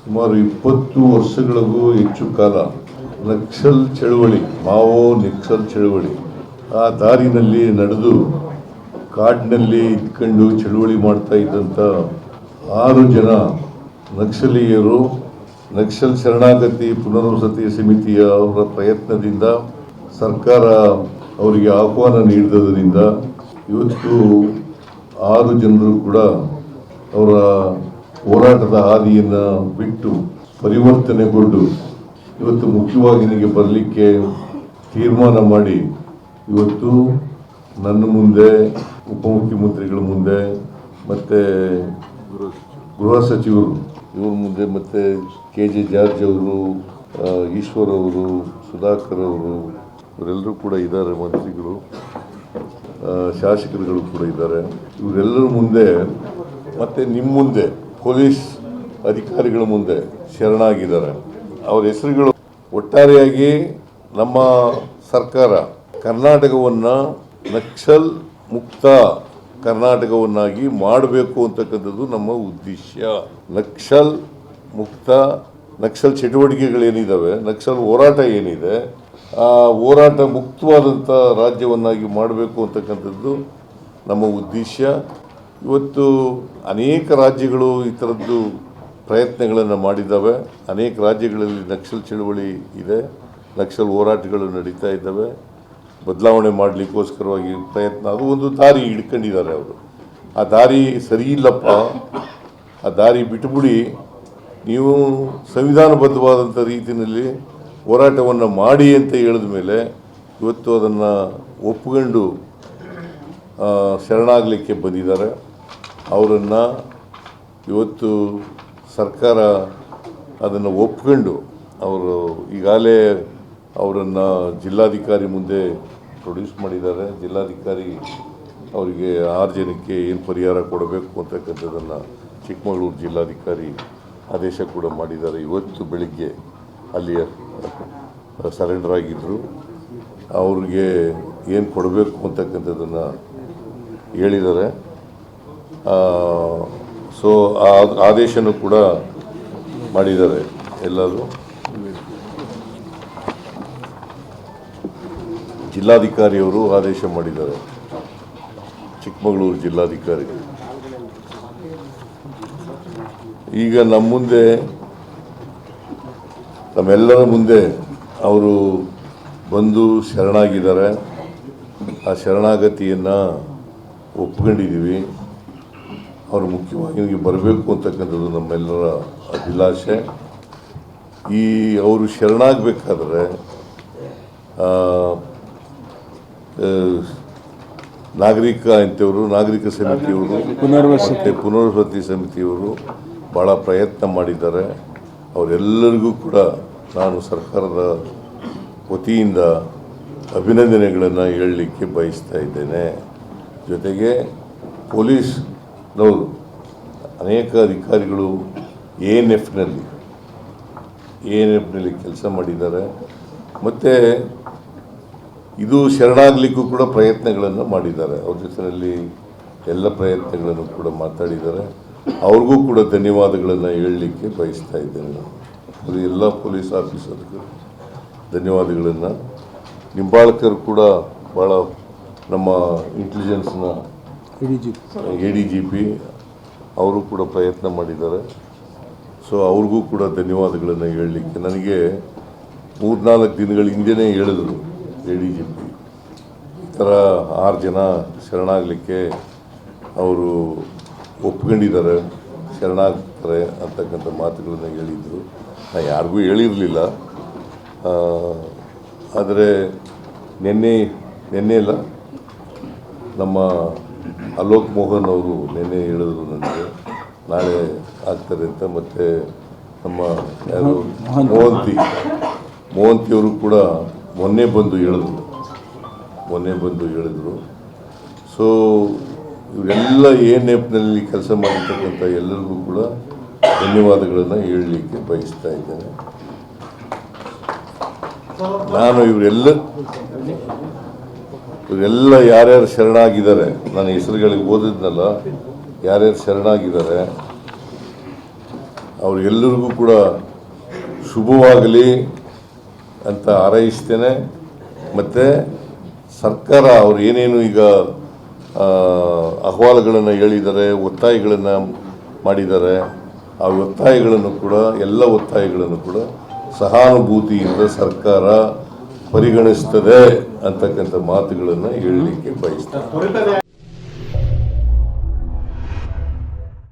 ಸುಮಾರು 20 ವರ್ಷಗಳಿಗೂ ಹೆಚ್ಚು ಕಾಲ ನಕ್ಸಲ್ ಚಳವಳಿ, ಮಾವೋ ನಕ್ಸಲ್ ಚಳವಳಿ ಆ ದಾರಿನಲ್ಲಿ ನಡೆದು ಕಾಡಿನಲ್ಲಿ ಇದ್ಕೊಂಡು ಚಳವಳಿ ಮಾಡ್ತಾ ಇದ್ದಂಥ 6 ಜನ ನಕ್ಸಲೀಯರು ನಕ್ಸಲ್ ಶರಣಾಗತಿ ಪುನರ್ವಸತಿ ಸಮಿತಿಯ ಅವರ ಪ್ರಯತ್ನದಿಂದ ಸರ್ಕಾರ ಅವರಿಗೆ ಆಹ್ವಾನ ನೀಡಿದ್ದರಿಂದ ಇವತ್ತು 6 ಜನರು ಕೂಡ ಅವರ ಹೋರಾಟದ ಹಾದಿಯನ್ನು ಬಿಟ್ಟು ಪರಿವರ್ತನೆಗೊಂಡು ಇವತ್ತು ಮುಖ್ಯವಾಹಿನಿಗೆ ಬರಲಿಕ್ಕೆ ತೀರ್ಮಾನ ಮಾಡಿ ಇವತ್ತು ನನ್ನ ಮುಂದೆ, ಉಪಮುಖ್ಯಮಂತ್ರಿಗಳ ಮುಂದೆ, ಮತ್ತು ಗೃಹ ಸಚಿವರು ಇವ್ರ ಮುಂದೆ, ಮತ್ತು KJ ಜಾರ್ಜ್ ಅವರು, ಈಶ್ವರ್ ಅವರು, ಸುಧಾಕರ್ ಅವರು, ಇವರೆಲ್ಲರೂ ಕೂಡ ಇದ್ದಾರೆ, ಮಂತ್ರಿಗಳು, ಶಾಸಕರುಗಳು ಕೂಡ ಇದ್ದಾರೆ. ಇವರೆಲ್ಲರ ಮುಂದೆ ಮತ್ತು ನಿಮ್ಮ ಮುಂದೆ ಪೊಲೀಸ್ ಅಧಿಕಾರಿಗಳ ಮುಂದೆ ಶರಣಾಗಿದ್ದಾರೆ. ಅವರ ಹೆಸರುಗಳು ಒಟ್ಟಾರೆಯಾಗಿ ನಮ್ಮ ಸರ್ಕಾರ ಕರ್ನಾಟಕವನ್ನು ನಕ್ಸಲ್ ಮುಕ್ತ ಕರ್ನಾಟಕವನ್ನಾಗಿ ಮಾಡಬೇಕು ಅಂತಕ್ಕಂಥದ್ದು ನಮ್ಮ ಉದ್ದೇಶ. ನಕ್ಸಲ್ ಮುಕ್ತ, ನಕ್ಸಲ್ ಚಟುವಟಿಕೆಗಳೇನಿದ್ದಾವೆ, ನಕ್ಸಲ್ ಹೋರಾಟ ಏನಿದೆ, ಆ ಹೋರಾಟ ಮುಕ್ತವಾದಂಥ ರಾಜ್ಯವನ್ನಾಗಿ ಮಾಡಬೇಕು ಅಂತಕ್ಕಂಥದ್ದು ನಮ್ಮ ಉದ್ದೇಶ. ಇವತ್ತು ಅನೇಕ ರಾಜ್ಯಗಳು ಈ ಥರದ್ದು ಪ್ರಯತ್ನಗಳನ್ನು ಮಾಡಿದ್ದಾವೆ. ಅನೇಕ ರಾಜ್ಯಗಳಲ್ಲಿ ನಕ್ಸಲ್ ಚಳವಳಿ ಇದೆ, ನಕ್ಸಲ್ ಹೋರಾಟಗಳು ನಡೀತಾ ಇದ್ದಾವೆ. ಬದಲಾವಣೆ ಮಾಡಲಿಕ್ಕೋಸ್ಕರವಾಗಿ ಪ್ರಯತ್ನ, ಅದು ಒಂದು ದಾರಿ ಹಿಡ್ಕೊಂಡಿದ್ದಾರೆ ಅವರು. ಆ ದಾರಿ ಸರಿ ಇಲ್ಲಪ್ಪ, ಆ ದಾರಿ ಬಿಟ್ಟುಬಿಡಿ, ನೀವು ಸಂವಿಧಾನಬದ್ಧವಾದಂಥ ರೀತಿಯಲ್ಲಿ ಹೋರಾಟವನ್ನು ಮಾಡಿ ಅಂತ ಹೇಳಿದ ಮೇಲೆ ಇವತ್ತು ಅದನ್ನು ಒಪ್ಪಿಕೊಂಡು ಶರಣಾಗಲಿಕ್ಕೆ ಬಂದಿದ್ದಾರೆ. ಅವರನ್ನು ಇವತ್ತು ಸರ್ಕಾರ ಅದನ್ನು ಒಪ್ಕೊಂಡು ಅವರು ಈಗಾಗಲೇ ಅವರನ್ನು ಜಿಲ್ಲಾಧಿಕಾರಿ ಮುಂದೆ ಪ್ರೊಡ್ಯೂಸ್ ಮಾಡಿದ್ದಾರೆ. ಜಿಲ್ಲಾಧಿಕಾರಿ ಅವರಿಗೆ 6 ಜನಕ್ಕೆ ಏನು ಪರಿಹಾರ ಕೊಡಬೇಕು ಅಂತಕ್ಕಂಥದ್ದನ್ನು ಚಿಕ್ಕಮಗಳೂರು ಜಿಲ್ಲಾಧಿಕಾರಿ ಆದೇಶ ಕೂಡ ಮಾಡಿದ್ದಾರೆ. ಇವತ್ತು ಬೆಳಿಗ್ಗೆ ಅಲ್ಲಿ ಸರೆಂಡರ್ ಆಗಿದ್ದರು. ಅವ್ರಿಗೆ ಏನು ಕೊಡಬೇಕು ಅಂತಕ್ಕಂಥದ್ದನ್ನು ಹೇಳಿದ್ದಾರೆ. ಸೊ ಆ ಆದೇಶನೂ ಕೂಡ ಮಾಡಿದ್ದಾರೆ. ಎಲ್ಲರೂ ಜಿಲ್ಲಾಧಿಕಾರಿಯವರು ಆದೇಶ ಮಾಡಿದ್ದಾರೆ, ಚಿಕ್ಕಮಗಳೂರು ಜಿಲ್ಲಾಧಿಕಾರಿ. ಈಗ ನಮ್ಮ ಮುಂದೆ, ನಮ್ಮೆಲ್ಲರ ಮುಂದೆ ಅವರು ಬಂದು ಶರಣಾಗಿದ್ದಾರೆ. ಆ ಶರಣಾಗತಿಯನ್ನು ಒಪ್ಕೊಂಡಿದ್ದೀವಿ. ಅವರು ಮುಖ್ಯವಾಗಿ ಬರಬೇಕು ಅಂತಕ್ಕಂಥದ್ದು ನಮ್ಮೆಲ್ಲರ ಅಭಿಲಾಷೆ. ಅವರು ಶರಣಾಗಬೇಕಾದ್ರೆ ನಾಗರಿಕ ಸಮಿತಿಯವರು ಮತ್ತು ಪುನರ್ವಸತಿ ಸಮಿತಿಯವರು ಭಾಳ ಪ್ರಯತ್ನ ಮಾಡಿದ್ದಾರೆ. ಅವರೆಲ್ಲರಿಗೂ ಕೂಡ ನಾನು ಸರ್ಕಾರದ ವತಿಯಿಂದ ಅಭಿನಂದನೆಗಳನ್ನು ಹೇಳಲಿಕ್ಕೆ ಬಯಸ್ತಾ ಇದ್ದೇನೆ. ಜೊತೆಗೆ ಪೊಲೀಸ್ನವರು ಅನೇಕ ಅಧಿಕಾರಿಗಳು ANFನಲ್ಲಿ ಕೆಲಸ ಮಾಡಿದ್ದಾರೆ. ಮತ್ತು ಇದು ಶರಣಾಗಲಿಕ್ಕೂ ಕೂಡ ಪ್ರಯತ್ನಗಳನ್ನು ಮಾಡಿದ್ದಾರೆ. ಅವ್ರ ಜೊತೆಯಲ್ಲಿ ಎಲ್ಲ ಪ್ರಯತ್ನಗಳನ್ನು ಕೂಡ ಮಾತಾಡಿದ್ದಾರೆ. ಅವ್ರಿಗೂ ಕೂಡ ಧನ್ಯವಾದಗಳನ್ನು ಹೇಳಲಿಕ್ಕೆ ಬಯಸ್ತಾ ಇದ್ದೇನೆ. ಅದು ಎಲ್ಲ ಪೊಲೀಸ್ ಆಫೀಸರ್ಗಳು ಧನ್ಯವಾದಗಳನ್ನು. ನಿಂಬಾಳ್ಕರ್ ಕೂಡ ಭಾಳ ನಮ್ಮ ಇಂಟೆಲಿಜೆನ್ಸ್ನ ADGP ಅವರು ಕೂಡ ಪ್ರಯತ್ನ ಮಾಡಿದ್ದಾರೆ. ಸೊ ಅವ್ರಿಗೂ ಕೂಡ ಧನ್ಯವಾದಗಳನ್ನು ಹೇಳಲಿಕ್ಕೆ ನನಗೆ 3-4 ದಿನಗಳ ಹಿಂದೆಯೇ ಹೇಳಿದ್ರು ADGP ಈ ಥರ 6 ಜನ ಶರಣಾಗಲಿಕ್ಕೆ ಅವರು ಒಪ್ಕೊಂಡಿದ್ದಾರೆ, ಶರಣಾಗ್ತಾರೆ ಅಂತಕ್ಕಂಥ ಮಾತುಗಳನ್ನು ಹೇಳಿದರು. ನಾನು ಯಾರಿಗೂ ಹೇಳಿರಲಿಲ್ಲ. ಆದರೆ ನಿನ್ನೆ ಇಲ್ಲ, ನಮ್ಮ ಅಲೋಕ್ ಮೋಹನ್ ಅವರು ನಿನ್ನೆ ಹೇಳಿದ್ರು ನನಗೆ ನಾಳೆ ಆಗ್ತಾರೆ ಅಂತ. ಮತ್ತು ನಮ್ಮ ಯಾರು ಮೋಹಂತಿಯವರು ಕೂಡ ಮೊನ್ನೆ ಬಂದು ಹೇಳಿದ್ರು. ಸೊ ಇವರೆಲ್ಲ ANFನಲ್ಲಿ ಕೆಲಸ ಮಾಡಿರ್ತಕ್ಕಂಥ ಎಲ್ಲರಿಗೂ ಕೂಡ ಧನ್ಯವಾದಗಳನ್ನು ಹೇಳಲಿಕ್ಕೆ ಬಯಸ್ತಾ ಇದ್ದೇನೆ. ನಾನು ಇವರೆಲ್ಲ ಯಾರ್ಯಾರು ಶರಣಾಗಿದ್ದಾರೆ, ನಾನು ಹೆಸರುಗಳಿಗೆ ಓದಿದ್ನಲ್ಲ, ಯಾರ್ಯಾರು ಶರಣಾಗಿದ್ದಾರೆ ಅವ್ರಿಗೆಲ್ಲರಿಗೂ ಕೂಡ ಶುಭವಾಗಲಿ ಅಂತ ಹಾರೈಸ್ತೇನೆ. ಮತ್ತು ಸರ್ಕಾರ ಅವ್ರು ಏನೇನು ಈಗ ಅಹವಾಲುಗಳನ್ನು ಹೇಳಿದ್ದಾರೆ, ಒತ್ತಾಯಗಳನ್ನು ಮಾಡಿದ್ದಾರೆ, ಆ ಒತ್ತಾಯಗಳನ್ನು ಕೂಡ ಎಲ್ಲ ಒತ್ತಾಯಗಳನ್ನು ಕೂಡ ಸಹಾನುಭೂತಿಯಿಂದ ಸರ್ಕಾರ ಪರಿಗಣಿಸ್ತದೆ ಅಂತಕ್ಕಂಥ ಮಾತುಗಳನ್ನು ಹೇಳಲಿಕ್ಕೆ ಬಯಸ್ತೇನೆ.